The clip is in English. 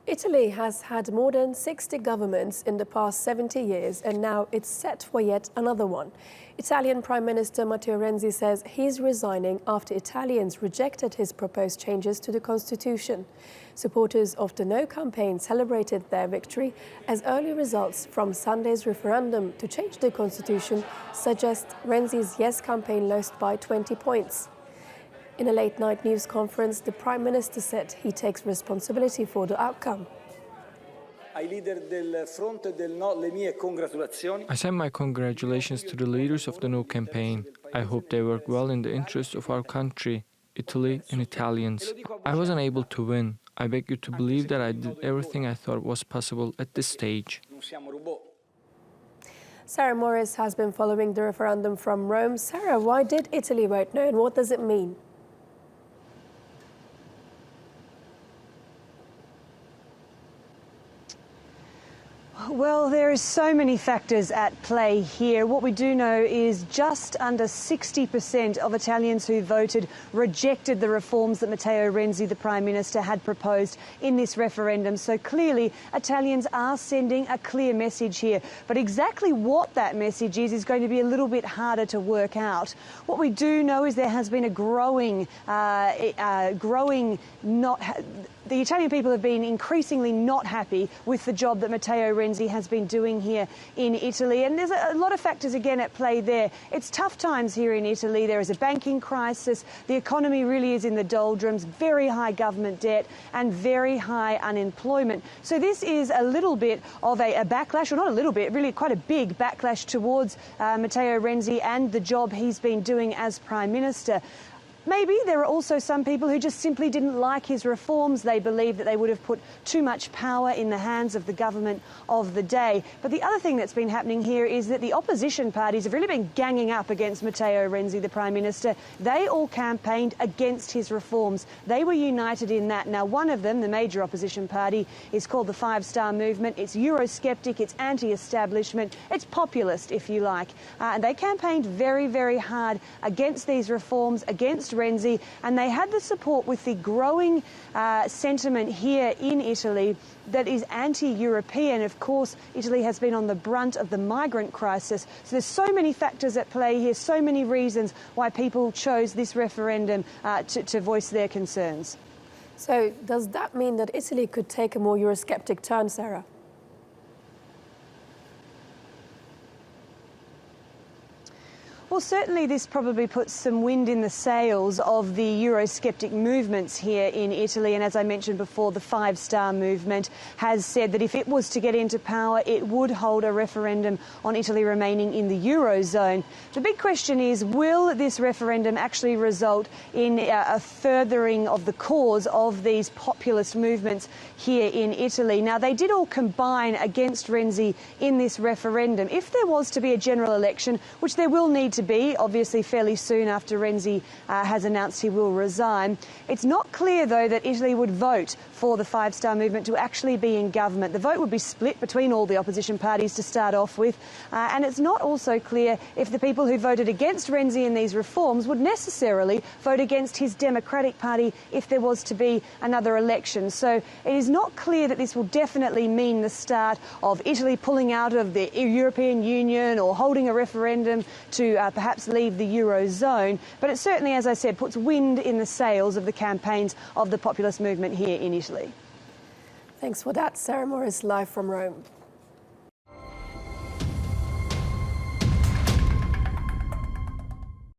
Italy has had more than 60 governments in the past 70 years, and now it's set for yet another one. Italian Prime Minister Matteo Renzi says he's resigning after Italians rejected his proposed changes to the constitution. Supporters of the No campaign celebrated their victory, as early results from Sunday's referendum to change the constitution suggest Renzi's Yes campaign lost by 20 points. In a late-night news conference, the Prime Minister said he takes responsibility for the outcome. I send my congratulations to the leaders of the No campaign. I hope they work well in the interest of our country, Italy and Italians. I was unable to win. I beg you to believe that I did everything I thought was possible at this stage. Sarah Morice has been following the referendum from Rome. Sarah, why did Italy vote no, and what does it mean? Well, there are so many factors at play here. What we do know is just under 60% of Italians who voted rejected the reforms that Matteo Renzi, the Prime Minister, had proposed in this referendum. So clearly, Italians are sending a clear message here. But exactly what that message is going to be a little bit harder to work out. What we do know is there has been a the Italian people have been increasingly not happy with the job that Matteo Renzi has been doing here in Italy. And there's a lot of factors again at play there. It's tough times here in Italy. There is a banking crisis. The economy really is in the doldrums, very high government debt and very high unemployment. So this is a little bit of a backlash, or not a little bit, really quite a big backlash towards Matteo Renzi and the job he's been doing as Prime Minister. Maybe there are also some people who just simply didn't like his reforms. They believe that they would have put too much power in the hands of the government of the day. But the other thing that's been happening here is that the opposition parties have really been ganging up against Matteo Renzi, the Prime Minister. They all campaigned against his reforms. They were united in that. Now, one of them, the major opposition party, is called the Five Star Movement. It's Eurosceptic, it's anti-establishment, it's populist, if you like. And they campaigned very, very hard against these reforms, against Renzi, and they had the support with the growing sentiment here in Italy that is anti-European. Of course, Italy has been on the brunt of the migrant crisis. So there's so many factors at play here, so many reasons why people chose this referendum to voice their concerns. So does that mean that Italy could take a more Eurosceptic turn, Sarah? Well, certainly this probably puts some wind in the sails of the Eurosceptic movements here in Italy. And as I mentioned before, the Five Star Movement has said that if it was to get into power, it would hold a referendum on Italy remaining in the Eurozone. The big question is, will this referendum actually result in a furthering of the cause of these populist movements here in Italy? Now, they did all combine against Renzi in this referendum. If there was to be a general election, which there will need to be, obviously fairly soon after Renzi has announced he will resign. It's not clear, though, that Italy would vote for the Five Star Movement to actually be in government. The vote would be split between all the opposition parties to start off with, and it's not also clear if the people who voted against Renzi in these reforms would necessarily vote against his Democratic Party if there was to be another election. So it is not clear that this will definitely mean the start of Italy pulling out of the European Union or holding a referendum to perhaps leave the Eurozone, but it certainly, as I said, puts wind in the sails of the campaigns of the populist movement here in Italy. Thanks for that, Sarah Morice, live from Rome.